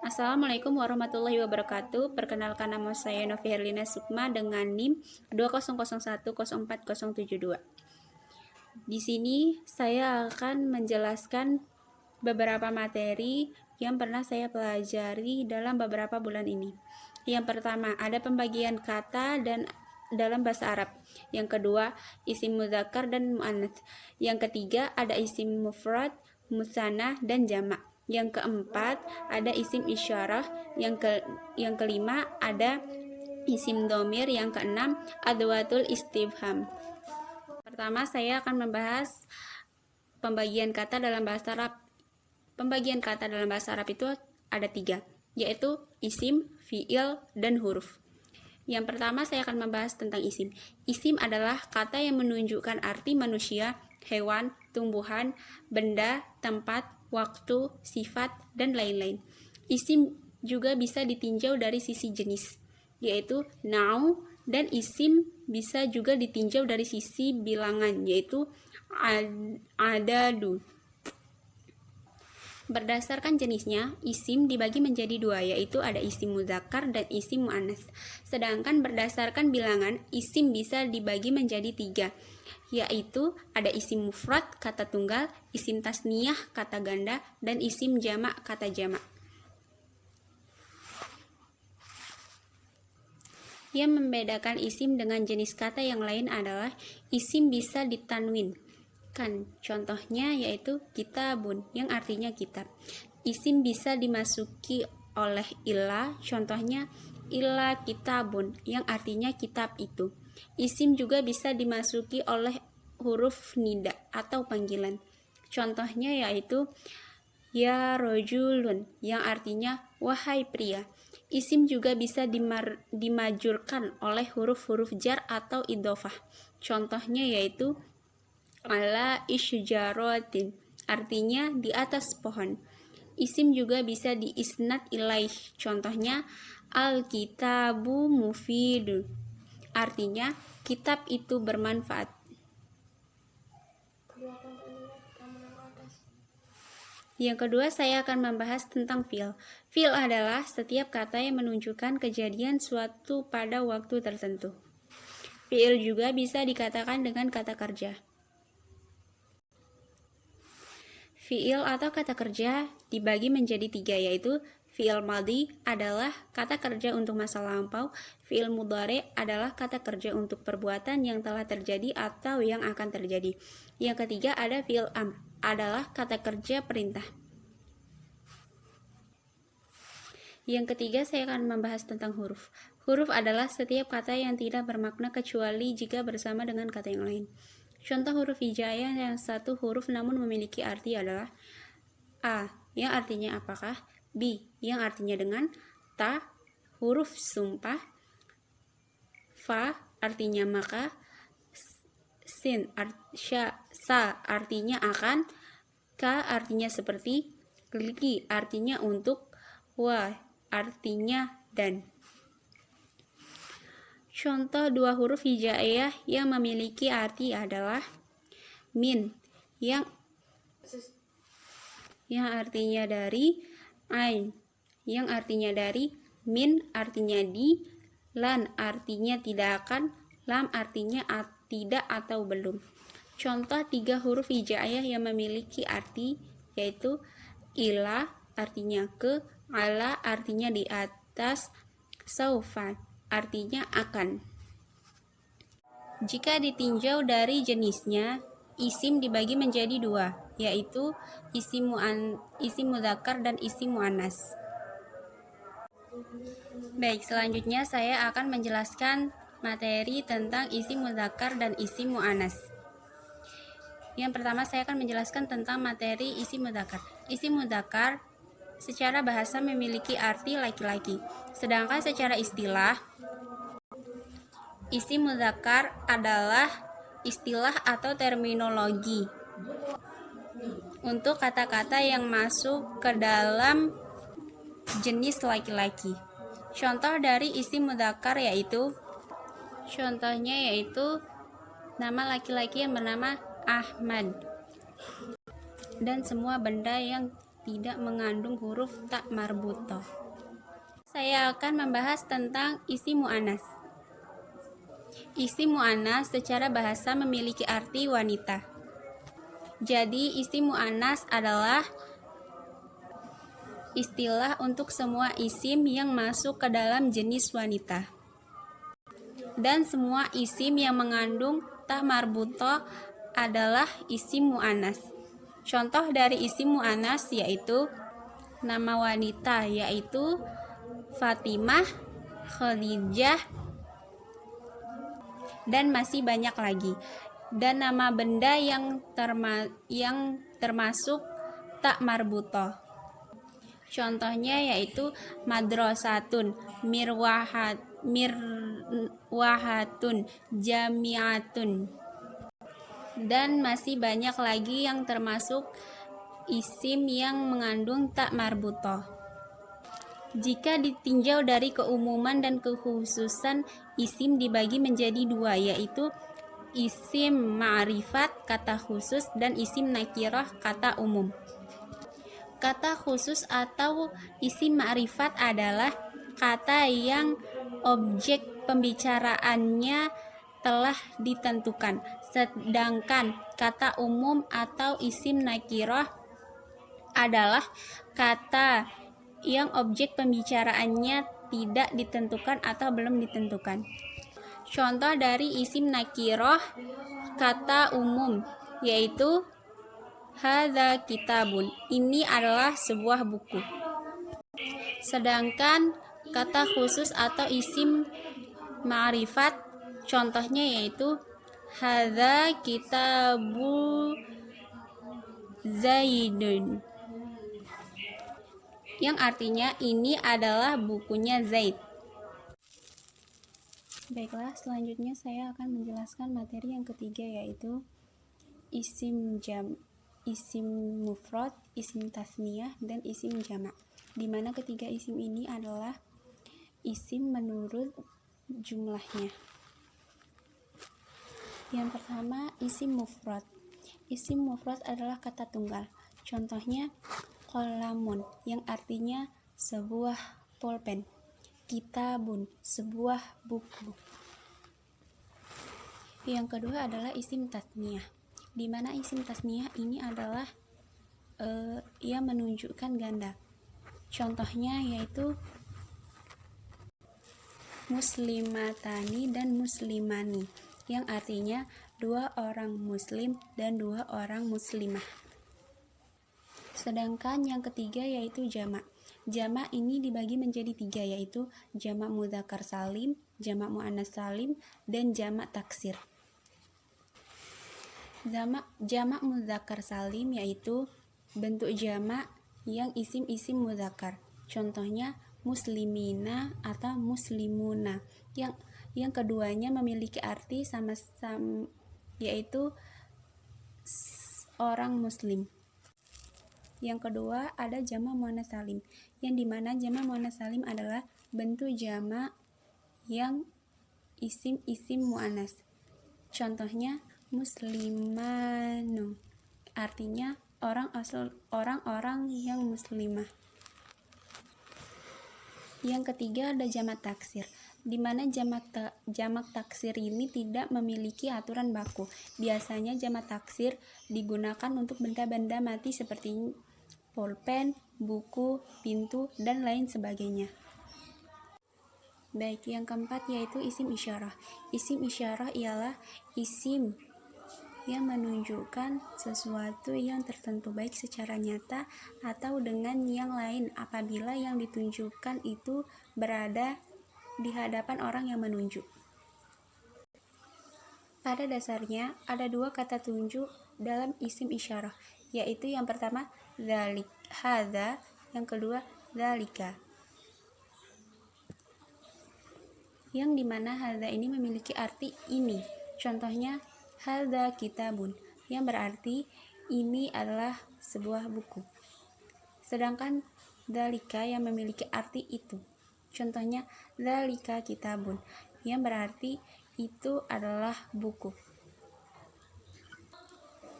Assalamualaikum warahmatullahi wabarakatuh. Perkenalkan, nama saya Novi Herlina Sukma dengan NIM 2001040772. Di sini saya akan menjelaskan beberapa materi yang pernah saya pelajari dalam beberapa bulan ini. Yang pertama, ada pembagian kata dan dalam bahasa Arab. Yang kedua, isim mudzakkar dan muannats. Yang ketiga, ada isim mufrad, musanna, dan jamak. Yang keempat, ada isim isyarah. Yang kelima, ada isim domir. Yang keenam, adwatul istifham. Pertama, saya akan membahas pembagian kata dalam bahasa Arab. Pembagian kata dalam bahasa Arab itu ada 3, yaitu isim, fi'il, dan huruf. Yang pertama, saya akan membahas tentang isim. Isim adalah kata yang menunjukkan arti manusia, hewan, tumbuhan, benda, tempat, waktu, sifat, dan lain-lain. Isim juga bisa ditinjau dari sisi jenis, yaitu nau, dan isim bisa juga ditinjau dari sisi bilangan, yaitu adadu. Berdasarkan jenisnya, isim dibagi menjadi 2, yaitu ada isim mudzakkar dan isim muannats. Sedangkan berdasarkan bilangan, isim bisa dibagi menjadi 3, yaitu ada isim mufrad, kata tunggal, isim tasniyah, kata ganda, dan isim jamak, kata jamak. Yang membedakan isim dengan jenis kata yang lain adalah isim bisa ditanwin. Contohnya yaitu kitabun, yang artinya kitab. Isim bisa dimasuki oleh illa, contohnya illa kitabun, yang artinya kitab itu. Isim juga bisa dimasuki oleh huruf nida atau panggilan, contohnya yaitu ya rojulun, yang artinya wahai pria. Isim juga bisa dimajurkan oleh huruf-huruf jar atau idhofah, contohnya yaitu ala isyjarotin, artinya di atas pohon. Isim juga bisa diisnad ilaih, contohnya al-kitabu mufidun, artinya kitab itu bermanfaat. Yang kedua, saya akan membahas tentang fi'il. Fi'il adalah setiap kata yang menunjukkan kejadian suatu pada waktu tertentu. Fi'il juga bisa dikatakan dengan kata kerja. Fi'il atau kata kerja dibagi menjadi 3, yaitu fi'il madhi adalah kata kerja untuk masa lampau, fi'il mudhari adalah kata kerja untuk perbuatan yang telah terjadi atau yang akan terjadi. Yang ketiga ada fi'il amr, adalah kata kerja perintah. Yang ketiga, saya akan membahas tentang huruf. Huruf adalah setiap kata yang tidak bermakna kecuali jika bersama dengan kata yang lain. Contoh huruf hijaiyah yang satu huruf namun memiliki arti adalah A, yang artinya apakah, B, yang artinya dengan, ta, huruf sumpah, fa, artinya maka, sin, sa, artinya akan, ka, artinya seperti, li, artinya untuk, wa, artinya dan. Contoh 2 huruf hijaiyah yang memiliki arti adalah min, yang artinya dari, ain, yang artinya dari, min artinya di, lan artinya tidak akan, lam artinya tidak atau belum. Contoh 3 huruf hijaiyah yang memiliki arti yaitu ila artinya ke, ala artinya di atas, saufa artinya akan. Jika ditinjau dari jenisnya, isim dibagi menjadi 2, yaitu isim mudzakkar dan isim muannats. Baik, selanjutnya saya akan menjelaskan materi tentang isim mudzakkar dan isim muannats. Yang pertama, saya akan menjelaskan tentang materi isim mudzakkar. Isim mudzakkar secara bahasa memiliki arti laki-laki, sedangkan secara istilah, isim mudzakkar adalah istilah atau terminologi untuk kata-kata yang masuk ke dalam jenis laki-laki. Contoh dari isim mudzakkar yaitu, contohnya yaitu nama laki-laki yang bernama Ahmad, dan semua benda yang tidak mengandung huruf ta marbutoh. Saya akan membahas tentang isim mu'annas. Isim mu'annas secara bahasa memiliki arti wanita. Jadi isim mu'annas adalah istilah untuk semua isim yang masuk ke dalam jenis wanita. Dan semua isim yang mengandung ta marbutoh adalah isim mu'annas. Contoh dari isim mu'annas yaitu nama wanita, yaitu Fatimah, Khadijah, dan masih banyak lagi. Dan nama benda yang termasuk ta marbutoh. Contohnya yaitu madrasatun, mirwahatun, jamiatun. Dan masih banyak lagi yang termasuk isim yang mengandung ta marbutoh. Jika ditinjau dari keumuman dan kekhususan, isim dibagi menjadi dua, yaitu isim ma'rifat, kata khusus, dan isim nakirah, kata umum. Kata khusus atau isim ma'rifat adalah kata yang objek pembicaraannya telah ditentukan, sedangkan kata umum atau isim nakirah adalah kata yang objek pembicaraannya tidak ditentukan atau belum ditentukan. Contoh dari isim nakirah kata umum yaitu hadza kitabun, ini adalah sebuah buku. Sedangkan kata khusus atau isim ma'rifat contohnya yaitu hadza kitabu Zaidun, yang artinya ini adalah bukunya Zaid. Baiklah, selanjutnya saya akan menjelaskan materi yang ketiga yaitu isim mufrad, isim tasniyah, dan isim jamak. Di mana ketiga isim ini adalah isim menurut jumlahnya. Yang pertama, isim mufrad. Isim mufrad adalah kata tunggal. Contohnya qalamun, yang artinya sebuah pulpen. Kitabun, sebuah buku. Yang kedua adalah isim tasniyah. Di mana isim tasniyah ini adalah ia menunjukkan ganda. Contohnya yaitu muslimatani dan muslimani, yang artinya dua orang muslim dan dua orang muslimah. Sedangkan yang ketiga yaitu jamak. Jamak ini dibagi menjadi tiga, yaitu jamak mudzakkar salim, jamak muannas salim, dan jamak taksir. Jamak mudzakkar salim yaitu bentuk jamak yang isim-isim mudzakkar. Contohnya muslimina atau muslimuna. Yang keduanya memiliki arti sama-sama yaitu orang muslim. Yang kedua ada jamak muannas salim, yang dimana jamak muannas salim adalah bentuk jamak yang isim-isim muannas. Contohnya muslimanu, artinya orang-orang yang muslimah. Yang ketiga ada jamak taksir, di mana jamak taksir ini tidak memiliki aturan baku. Biasanya jamak taksir digunakan untuk benda-benda mati seperti pulpen, buku, pintu, dan lain sebagainya. Baik, yang keempat yaitu isim isyarah. Isim isyarah ialah isim yang menunjukkan sesuatu yang tertentu baik secara nyata atau dengan yang lain apabila yang ditunjukkan itu berada di hadapan orang yang menunjuk. Pada dasarnya ada dua kata tunjuk dalam isim isyarah, yaitu yang pertama dzalik, hadza, yang kedua dzalika. Yang dimana hadza ini memiliki arti ini. Contohnya hadza kitabun, yang berarti ini adalah sebuah buku. Sedangkan dzalika yang memiliki arti itu. Contohnya dzalika kitabun, yang berarti itu adalah buku.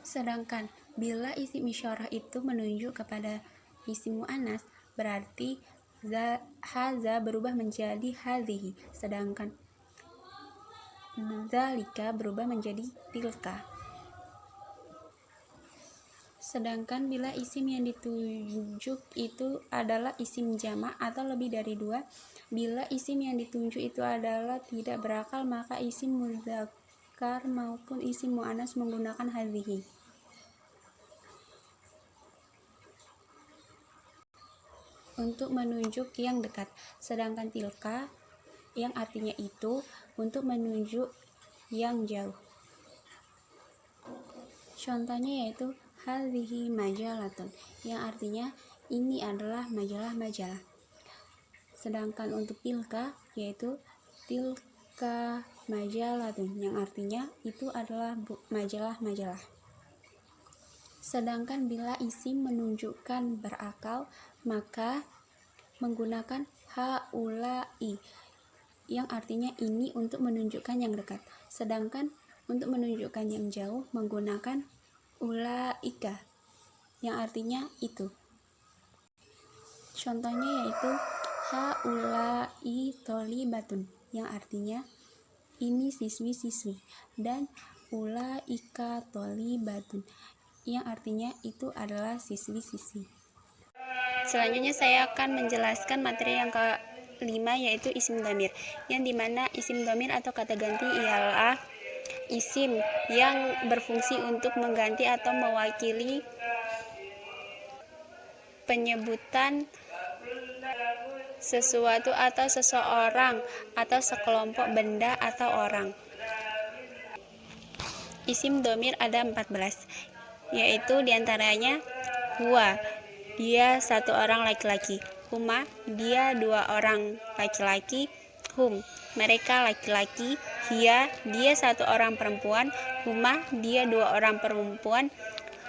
Sedangkan bila isim isyarah itu menunjuk kepada isim mu'annas, berarti haza berubah menjadi hadhihi, sedangkan dzalika berubah menjadi tilka. Sedangkan bila isim yang ditunjuk itu adalah isim jamak atau lebih dari dua, bila isim yang ditunjuk itu adalah tidak berakal, maka isim mudzakkar maupun isim mu'annas menggunakan hadhihi. Untuk menunjuk yang dekat, sedangkan tilka yang artinya itu untuk menunjuk yang jauh. Contohnya yaitu hadhihi majalatun, yang artinya ini adalah majalah-majalah. Sedangkan untuk tilka yaitu tilka majalatun, yang artinya itu adalah majalah-majalah. Sedangkan bila isim menunjukkan berakal, maka menggunakan haula'i, yang artinya ini untuk menunjukkan yang dekat. Sedangkan untuk menunjukkan yang jauh menggunakan ulaika, yang artinya itu. Contohnya yaitu haula'i tholibatun, yang artinya ini siswi-siswi, dan ulaika tholibatun, yang artinya itu adalah siswi-siswi. Selanjutnya saya akan menjelaskan materi yang kelima, yaitu isim dhamir, yang dimana isim dhamir atau kata ganti ialah isim yang berfungsi untuk mengganti atau mewakili penyebutan sesuatu atau seseorang atau sekelompok benda atau orang. Isim dhamir ada 14, yaitu diantaranya huwa, dia satu orang laki-laki; huma, dia dua orang laki-laki; hum, mereka laki-laki; hiya, dia satu orang perempuan; huma, dia dua orang perempuan;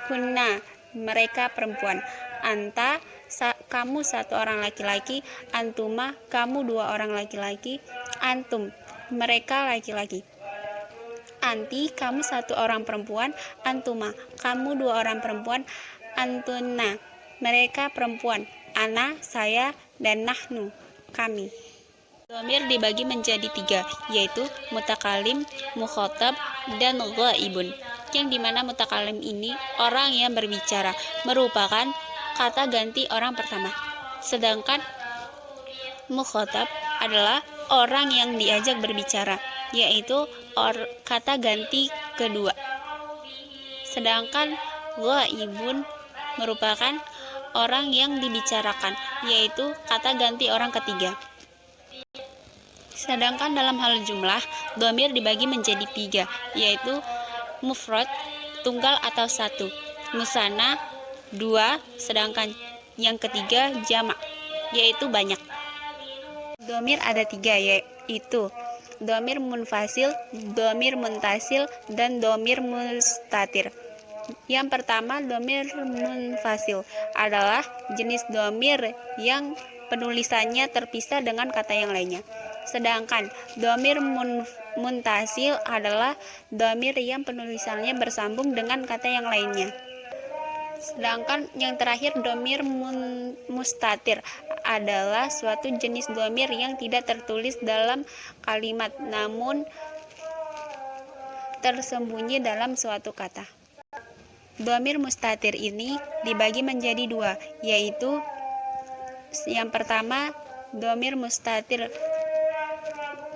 hunna, mereka perempuan; anta, kamu satu orang laki-laki; antuma, kamu dua orang laki-laki; antum, mereka laki-laki; anti, kamu satu orang perempuan; antuma, kamu dua orang perempuan; antunna, mereka perempuan; ana, saya; dan nahnu, kami. Dhamir dibagi menjadi 3, yaitu mutakalim, mukhatab, dan ghaibun, yang dimana mutakalim ini orang yang berbicara, merupakan kata ganti orang pertama. Sedangkan mukhatab adalah orang yang diajak berbicara, yaitu kata ganti kedua. Sedangkan ghaibun merupakan orang yang dibicarakan, yaitu kata ganti orang ketiga. Sedangkan dalam hal jumlah, dhamir dibagi menjadi 3, yaitu mufrad, tunggal atau satu; musanna, 2; sedangkan yang ketiga jamak, yaitu banyak. Dhamir ada 3, yaitu dhamir munfasil, dhamir muntasil, dan dhamir mustatir. Yang pertama, dhamir munfasil adalah jenis dhamir yang penulisannya terpisah dengan kata yang lainnya. Sedangkan dhamir muntasil adalah dhamir yang penulisannya bersambung dengan kata yang lainnya. Sedangkan yang terakhir, dhamir mustatir adalah suatu jenis dhamir yang tidak tertulis dalam kalimat namun tersembunyi dalam suatu kata. Dhamir mustatir ini dibagi menjadi 2, yaitu yang pertama dhamir mustatir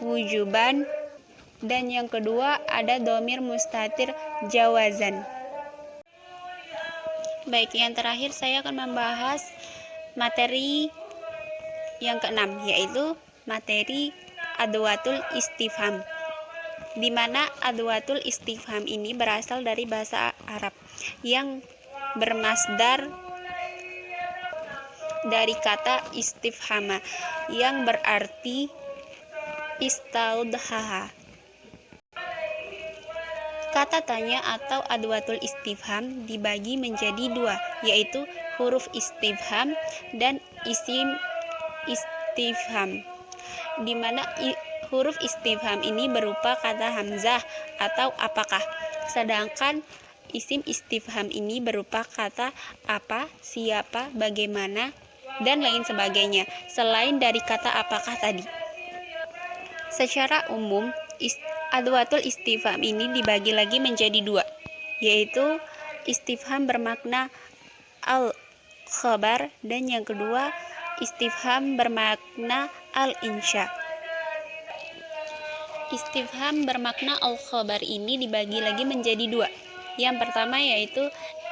wujuban, dan yang kedua ada dhamir mustatir jawazan. Baik, yang terakhir saya akan membahas materi yang keenam, yaitu materi adwatul istifham, di mana adwatul istifham ini berasal dari bahasa Arab yang bermasdar dari kata istifhama yang berarti istaudhaha. Kata tanya atau adwatul istifham dibagi menjadi 2, yaitu huruf istifham dan isim istifham, di mana huruf istifham ini berupa kata hamzah atau apakah, sedangkan isim istifham ini berupa kata apa, siapa, bagaimana, dan lain sebagainya, selain dari kata apakah tadi. Secara umum, adwatul istifham ini dibagi lagi menjadi dua, yaitu istifham bermakna al-khabar dan yang kedua istifham bermakna al-insya. Istifham bermakna al-khabar ini dibagi lagi menjadi dua. Yang pertama yaitu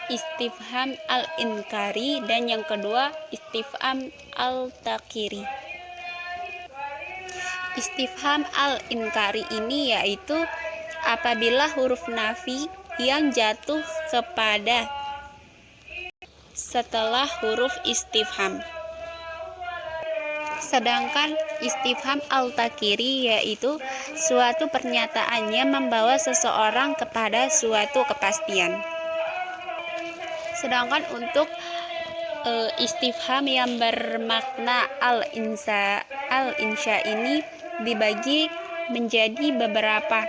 istifham al-inkari dan yang kedua istifham al-takiri. Istifham al-inkari ini yaitu apabila huruf nafi yang jatuh kepada setelah huruf istifham. Sedangkan istifham al-takiri yaitu suatu pernyataannya membawa seseorang kepada suatu kepastian. Sedangkan untuk istifham yang bermakna al-insya ini dibagi menjadi beberapa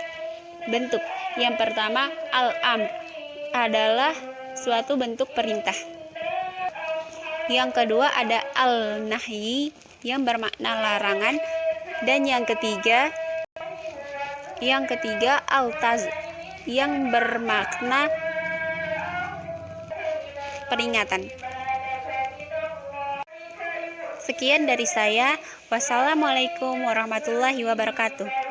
bentuk. Yang pertama, al-amr adalah suatu bentuk perintah. Yang kedua ada al-nahyi yang bermakna larangan, dan yang ketiga al-taz yang bermakna peringatan. Sekian dari saya. Wassalamualaikum warahmatullahi wabarakatuh.